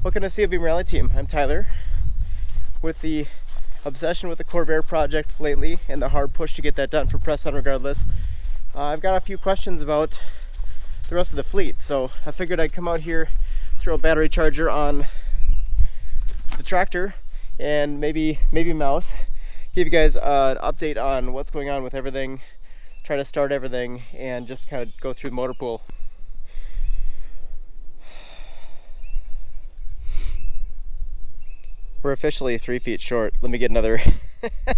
Welcome to CFB Rally Team. I'm Tyler. With the obsession with the Corvair project lately and the hard push to get that done for Press On Regardless, I've got a few questions about the rest of the fleet. So I figured I'd come out here, throw a battery charger on the tractor, and maybe mouse, give you guys an update on what's going on with everything, try to start everything, and just kind of go through the motor pool. We're officially 3 feet short. Let me get another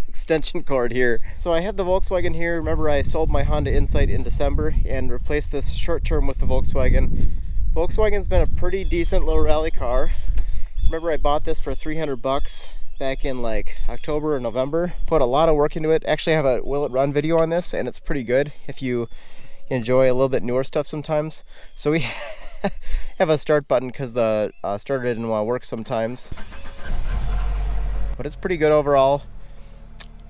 extension cord here. So I have the Volkswagen here. Remember, I sold my Honda Insight in December and replaced this short term with the Volkswagen. Volkswagen's been a pretty decent little rally car. Remember, I bought this for 300 bucks back in like October or November. Put a lot of work into it. Actually, I have a Will It Run video on this, and it's pretty good if you enjoy a little bit newer stuff sometimes. So we have a start button because the starter didn't want to work sometimes. But it's pretty good overall.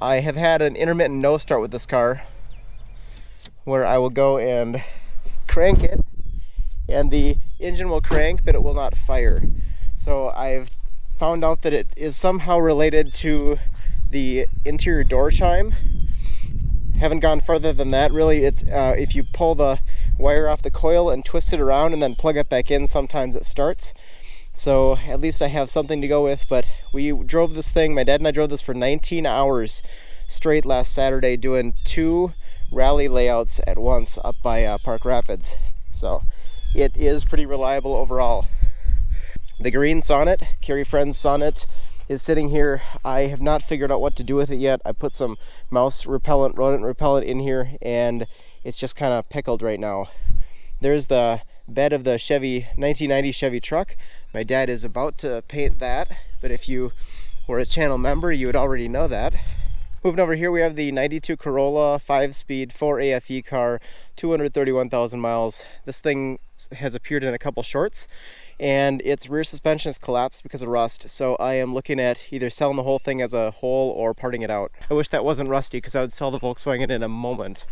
I have had an intermittent no start with this car where I will go and crank it and the engine will crank but it will not fire. So I've found out that it is somehow related to the interior door chime. Haven't gone further than that really. It's if you pull the wire off the coil and twist it around and then plug it back in, sometimes it starts. So at least I have something to go with. But we drove this thing, my dad and I drove this for 19 hours straight last Saturday, doing 2 rally layouts at once up by Park Rapids. So it is pretty reliable overall. The green Sonnet, Carrie Friend's Sonnet, is sitting here. I have not figured out what to do with it yet. I put some mouse repellent, rodent repellent in here, and it's just kind of pickled right now. There's the bed of the 1990 Chevy truck. My dad is about to paint that, but if you were a channel member, you would already know that. Moving over here, we have the 92 Corolla 5-speed 4 AFE car, 231,000 miles. This thing has appeared in a couple shorts, and its rear suspension has collapsed because of rust. So I am looking at either selling the whole thing as a whole or parting it out. I wish that wasn't rusty because I would sell the Volkswagen in a moment.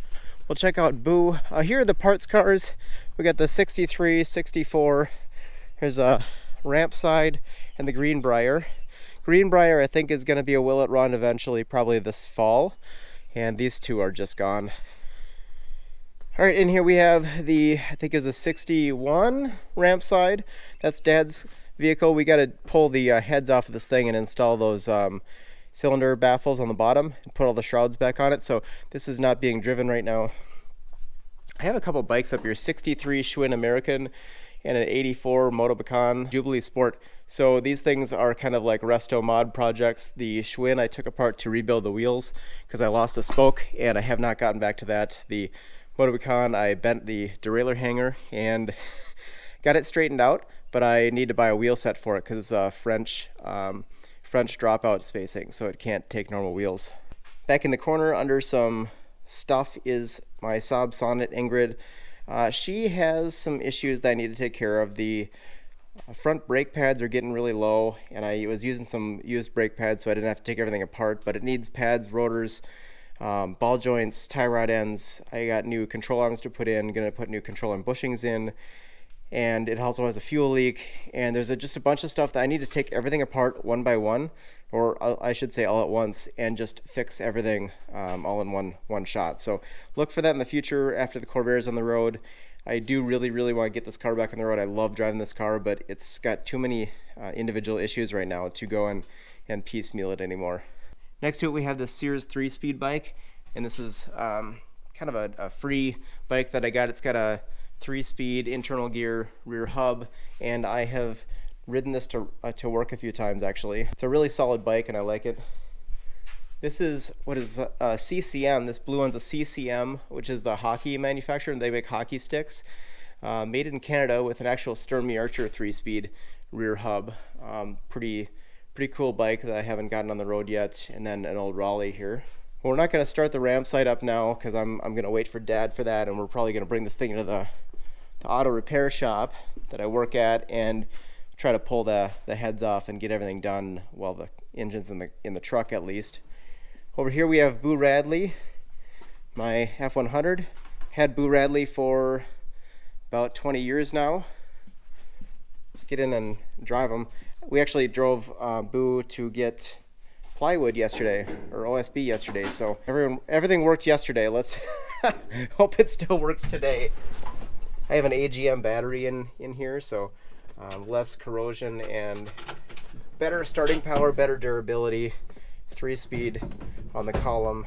We'll check out Boo. Here are the parts cars. We got the 63, 64. Here's a ramp side and the Greenbrier. Greenbrier I think is going to be a Will It Run eventually, probably this fall. And these two are just gone. Alright, in here we have the, I think is a 61 ramp side. That's Dad's vehicle. We got to pull the heads off of this thing and install those cylinder baffles on the bottom and put all the shrouds back on it. So this is not being driven right now. I have a couple bikes up here, 63 Schwinn American and an 84 Motobacan Jubilee Sport. So these things are kind of like resto mod projects. The Schwinn I took apart to rebuild the wheels because I lost a spoke and I have not gotten back to that. The Motobacan, I bent the derailleur hanger and got it straightened out, but I need to buy a wheel set for it because it's French dropout spacing, so it can't take normal wheels. Back in the corner under some stuff is my Saab Sonnet Ingrid. She has some issues that I need to take care of. The front brake pads are getting really low, and I was using some used brake pads so I didn't have to take everything apart, but it needs pads, rotors, ball joints, tie rod ends. I got new control arms to put in, gonna put new control arm bushings in, and it also has a fuel leak, and there's just a bunch of stuff that I need to take everything apart one by one, or I should say all at once, and just fix everything all in one shot. So look for that in the future after the Corvair is on the road. I do really want to get this car back on the road. I love driving this car, but it's got too many individual issues right now to go and piecemeal it anymore. Next to it we have the Sears 3-speed bike, and this is kind of a free bike that I got. It's got a 3-speed internal gear rear hub, and I have ridden this to work a few times actually. It's a really solid bike and I like it. This is what is CCM. This blue one's a CCM, which is the hockey manufacturer, and they make hockey sticks. Made in Canada with an actual Sturmey Archer 3-speed rear hub. Pretty cool bike that I haven't gotten on the road yet. And then an old Raleigh here. Well, we're not going to start the ramp site up now because I'm going to wait for Dad for that, and we're probably going to bring this thing into the auto repair shop that I work at and try to pull the heads off and get everything done while the engine's in the truck at least. Over here we have Boo Radley, my F100. Had Boo Radley for about 20 years now. Let's get in and drive them. We actually drove Boo to get plywood yesterday, or OSB yesterday, so everything worked yesterday. Let's hope it still works today. I have an AGM battery in here, so less corrosion and better starting power, better durability, 3-speed on the column.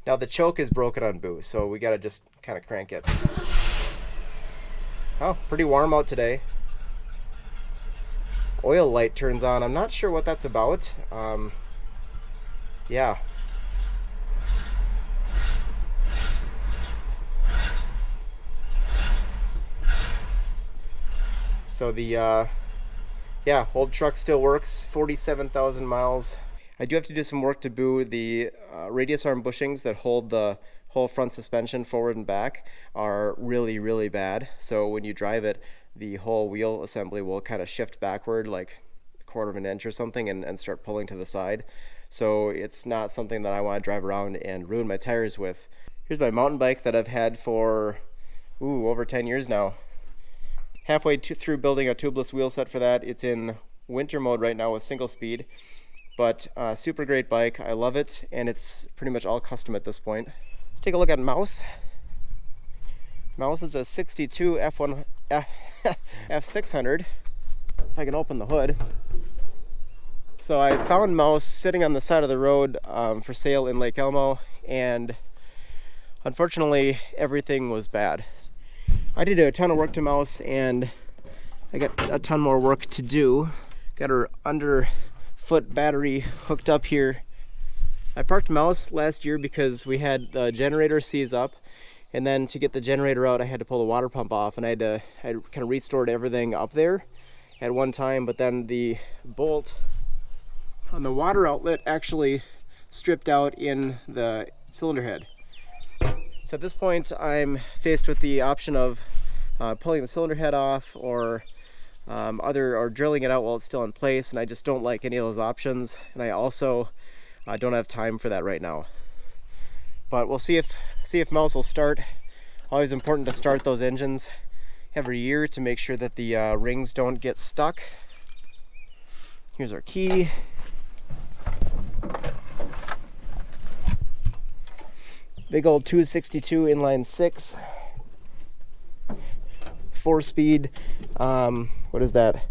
Now the choke is broken on Boo, so we gotta just kind of crank it. Oh, pretty warm out today. Oil light turns on. I'm not sure what that's about. Yeah. So the old truck still works. 47,000 miles. I do have to do some work to Boo. The radius arm bushings that hold the whole front suspension forward and back are really, really bad. So when you drive it, the whole wheel assembly will kind of shift backward like a quarter of an inch or something and start pulling to the side. So it's not something that I want to drive around and ruin my tires with. Here's my mountain bike that I've had for over 10 years now. Halfway through building a tubeless wheel set for that. It's in winter mode right now with single speed, but super great bike. I love it, and it's pretty much all custom at this point. Let's take a look at Mouse. Mouse is a 62 F600, if I can open the hood. So I found Mouse sitting on the side of the road for sale in Lake Elmo, and unfortunately everything was bad. I did a ton of work to Mouse, and I got a ton more work to do. Got her underfoot battery hooked up here. I parked Mouse last year because we had the generator seize up, and then to get the generator out I had to pull the water pump off, and I kind of restored everything up there at one time, but then the bolt on the water outlet actually stripped out in the cylinder head. So at this point I'm faced with the option of pulling the cylinder head off or drilling it out while it's still in place, and I just don't like any of those options, and I also don't have time for that right now. But we'll see if Mouse will start. Always important to start those engines every year to make sure that the rings don't get stuck. Here's our key. Big old 262 inline 6, 4-speed. What is that?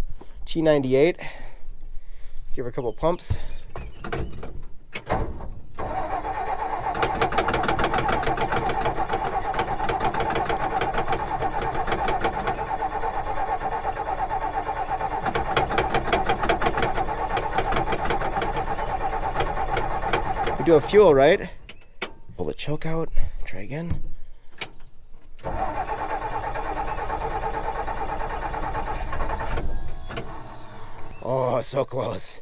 T98. Give her a couple pumps. We do a fuel, right? Pull the choke out. Try again. Oh, so close.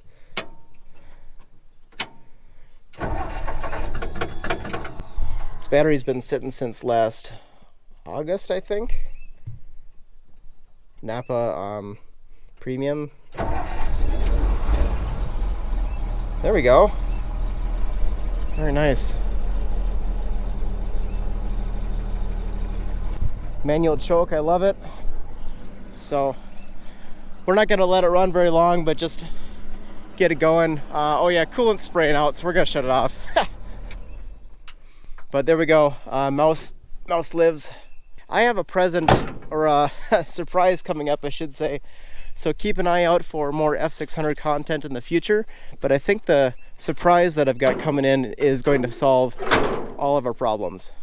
This battery's been sitting since last August, I think. Napa Premium. There we go. Very nice. Manual choke, I love it. So we're not gonna let it run very long, but just get it going. Oh yeah, coolant's spraying out, so we're gonna shut it off. But there we go. Mouse lives. I have a present, or a surprise coming up, I should say. So keep an eye out for more F600 content in the future. But I think the surprise that I've got coming in is going to solve all of our problems.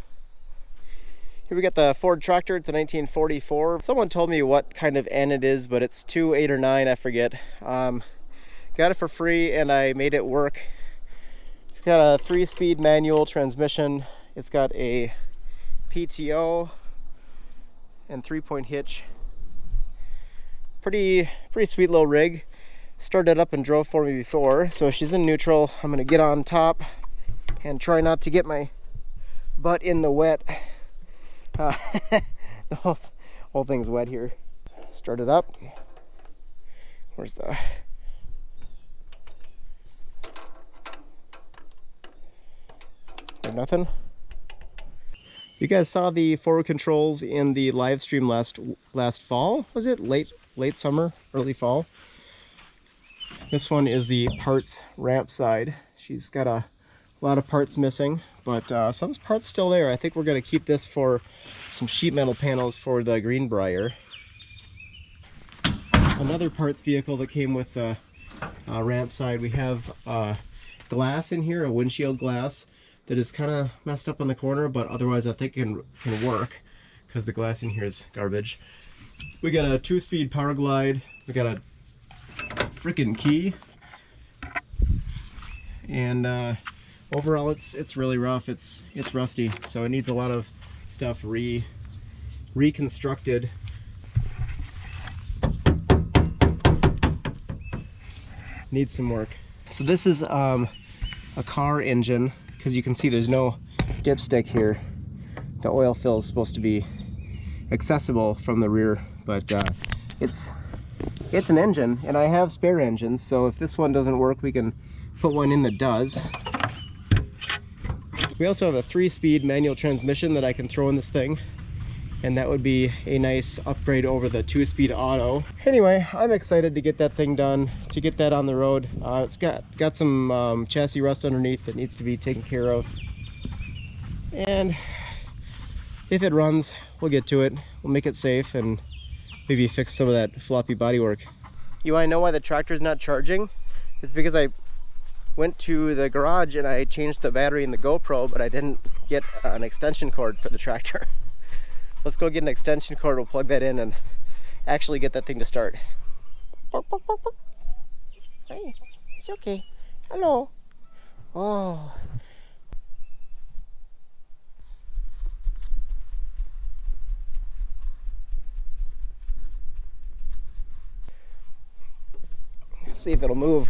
Here we got the Ford tractor. It's a 1944. Someone told me what kind of N it is, but it's 2, 8, or 9, I forget. Got it for free and I made it work. It's got a 3-speed manual transmission. It's got a PTO and 3-point hitch. Pretty sweet little rig. Started up and drove for me before, so she's in neutral. I'm gonna get on top and try not to get my butt in the wet. The whole thing's wet here. Start it up. Where's the... Nothing. You guys saw the forward controls in the live stream last fall. Was it late summer, early fall? This one is the parts ramp side. She's got a lot of parts missing, but some parts still there. I think we're going to keep this for some sheet metal panels for the Greenbrier. Another parts vehicle that came with the ramp side, we have glass in here, a windshield glass that is kind of messed up on the corner, but otherwise I think can work because the glass in here is garbage. We got a 2-speed power glide. We got a freaking key, and overall it's really rough. It's rusty, so it needs a lot of stuff reconstructed. Needs some work. So this is a car engine, because you can see there's no dipstick here. The oil fill is supposed to be accessible from the rear, but it's an engine, and I have spare engines, so if this one doesn't work, we can put one in that does. We also have a 3-speed manual transmission that I can throw in this thing, and that would be a nice upgrade over the 2-speed auto. Anyway, I'm excited to get that thing done, to get that on the road. It's got some chassis rust underneath that needs to be taken care of, and if it runs, we'll get to it. We'll make it safe and maybe fix some of that floppy bodywork. You want to know why the tractor's not charging? It's because I went to the garage and I changed the battery in the GoPro, but I didn't get an extension cord for the tractor. Let's go get an extension cord, we'll plug that in and actually get that thing to start. Hey, it's okay. Hello. Oh. See if it'll move.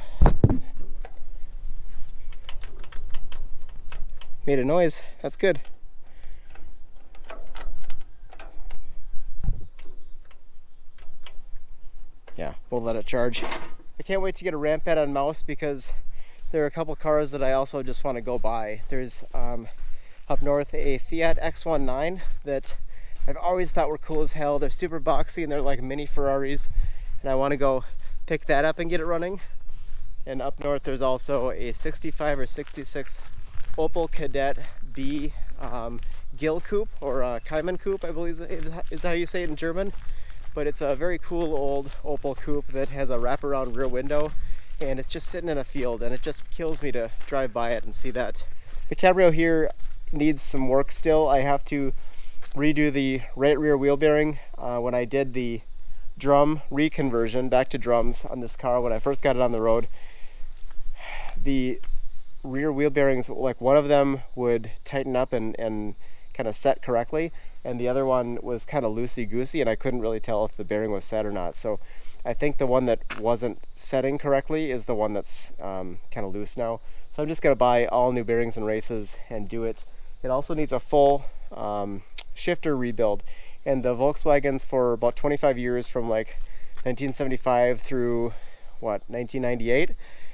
Made a noise. That's good. Yeah, we'll let it charge. I can't wait to get a ramp bed on Mouse because there are a couple cars that I also just want to go buy. There's up north a Fiat X19 that I've always thought were cool as hell. They're super boxy and they're like mini Ferraris, and I want to go pick that up and get it running. And up north there's also a 65 or 66 Opel Kadett B Gil Coupe, or Cayman Coupe, I believe is how you say it in German. But it's a very cool old Opel Coupe that has a wraparound rear window, and it's just sitting in a field, and it just kills me to drive by it and see that. The cabrio here needs some work still. I have to redo the right rear wheel bearing. When I did the drum reconversion back to drums on this car when I first got it on the road, the rear wheel bearings, like one of them would tighten up and kind of set correctly, and the other one was kind of loosey-goosey, and I couldn't really tell if the bearing was set or not. So I think the one that wasn't setting correctly is the one that's kind of loose now. So I'm just going to buy all new bearings and races and do it. It also needs a full shifter rebuild, and the Volkswagens for about 25 years, from like 1975 through 1998,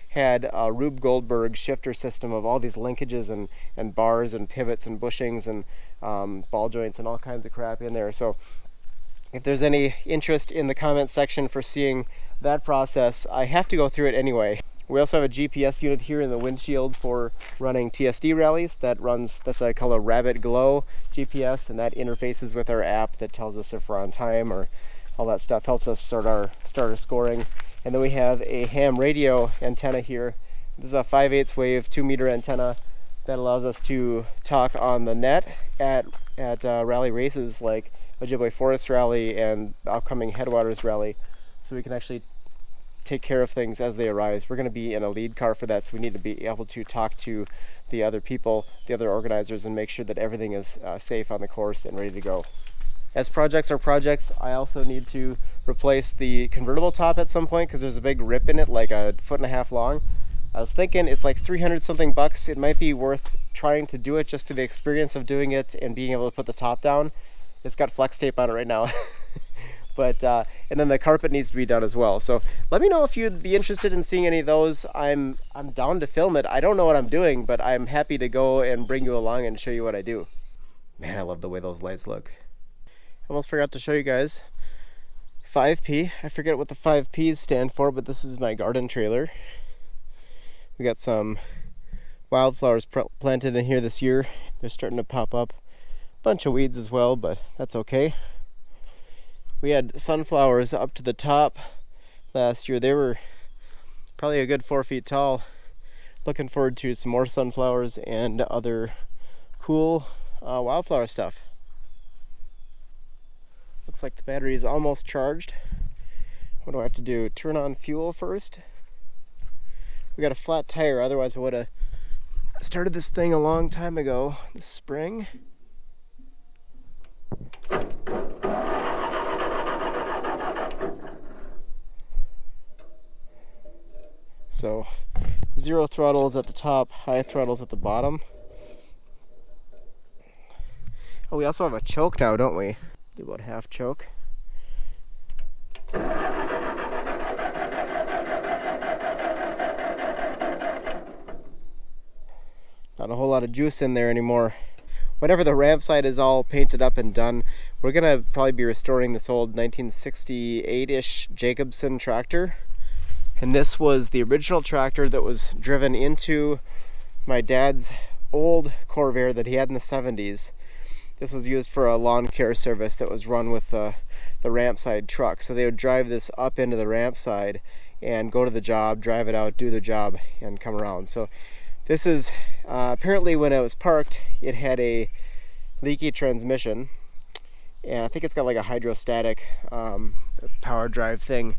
had a Rube Goldberg shifter system of all these linkages and bars and pivots and bushings and ball joints and all kinds of crap in there. So if there's any interest in the comment section for seeing that process, I have to go through it anyway. We also have a GPS unit here in the windshield for running TSD rallies. That's I call a Rabbit Glow GPS, and that interfaces with our app that tells us if we're on time, or all that stuff helps us start our scoring. And then we have a ham radio antenna here. This is a 5/8 wave 2-meter antenna that allows us to talk on the net at rally races like Ojibwe Forest Rally and the upcoming Headwaters Rally, so we can actually take care of things as they arise. We're going to be in a lead car for that, so we need to be able to talk to the other people, the other organizers, and make sure that everything is safe on the course and ready to go. As projects are projects, I also need to replace the convertible top at some point because there's a big rip in it, like 1.5 feet long. I was thinking it's like 300 something bucks. It might be worth trying to do it just for the experience of doing it and being able to put the top down. It's got flex tape on it right now. But and then the carpet needs to be done as well. So let me know if you'd be interested in seeing any of those. I'm down to film it. I don't know what I'm doing, but I'm happy to go and bring you along and show you what I do. Man, I love the way those lights look. Almost forgot to show you guys 5P. I forget what the 5Ps stand for, but this is my garden trailer. We got some wildflowers planted in here this year. They're starting to pop up. Bunch of weeds as well, but that's okay. We had sunflowers up to the top last year. They were probably a good 4 feet tall. Looking forward to some more sunflowers and other cool wildflower stuff. Looks like the battery is almost charged. What do I have to do? Turn on fuel first. We got a flat tire, otherwise I would have started this thing a long time ago this spring. So 0 throttle is at the top, high throttle is at the bottom. Oh, we also have a choke now, don't we? Do about half choke. Not a whole lot of juice in there anymore. Whenever the ramp side is all painted up and done, we're gonna probably be restoring this old 1968-ish Jacobson tractor. And this was the original tractor that was driven into my dad's old Corvair that he had in the 70s. This was used for a lawn care service that was run with the ramp side truck. So they would drive this up into the ramp side and go to the job, drive it out, do their job, and come around. So this is, apparently when it was parked, it had a leaky transmission. And I think it's got like a hydrostatic power drive thing.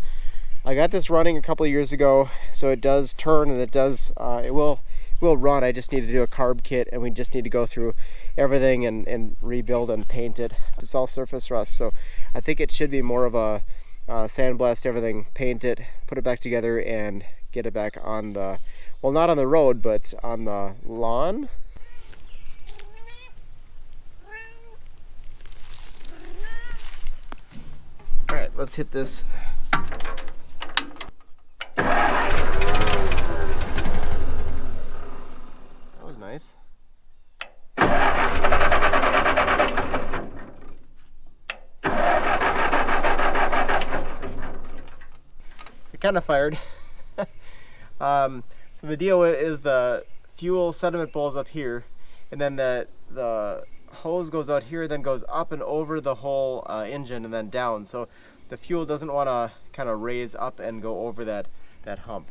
I got this running a couple of years ago, so it does turn and it will run. I just need to do a carb kit, and we just need to go through everything and rebuild and paint it. It's all surface rust, so I think it should be more of a sandblast everything, paint it, put it back together, and get it back on the, well, not on the road, but on the lawn. All right, let's hit this. Nice. It kind of fired. So the deal is the fuel sediment bowl is up here, and then the hose goes out here, then goes up and over the whole engine and then down. So the fuel doesn't want to kind of raise up and go over that hump.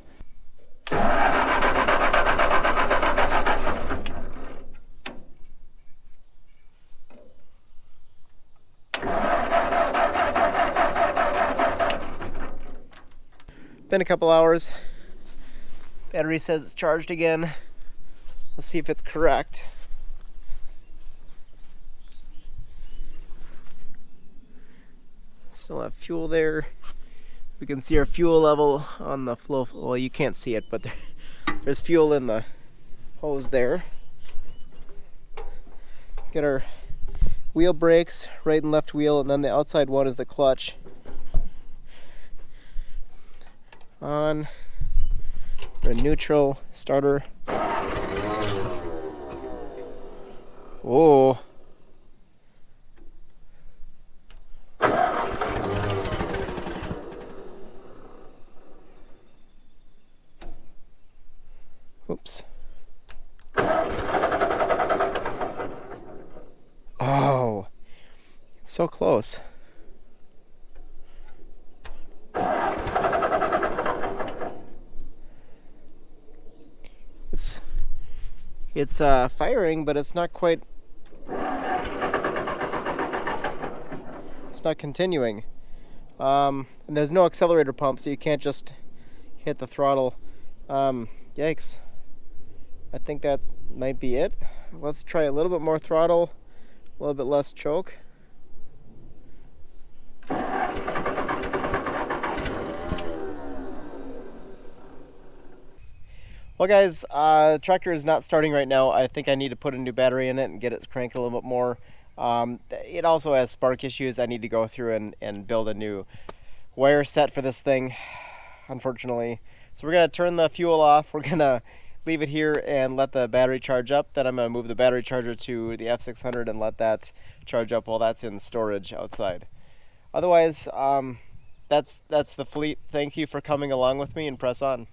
Been a couple hours. Battery says it's charged again. Let's see if it's correct. Still have fuel there. We can see our fuel level on the flow. Well, you can't see it, but there's fuel in the hose there. Get our wheel brakes, right and left wheel, and then the outside one is the clutch. On. We're neutral, starter. Whoa. Oops. Oh, it's so close. It's firing, but it's not quite. It's not continuing. And there's no accelerator pump, so you can't just hit the throttle. Yikes. I think that might be it. Let's try a little bit more throttle, a little bit less choke. Well guys, the tractor is not starting right now. I think I need to put a new battery in it and get it cranked a little bit more. It also has spark issues. I need to go through and build a new wire set for this thing, unfortunately. So we're going to turn the fuel off. We're going to leave it here and let the battery charge up. Then I'm going to move the battery charger to the F600 and let that charge up while that's in storage outside. Otherwise, that's the fleet. Thank you for coming along with me, and press on.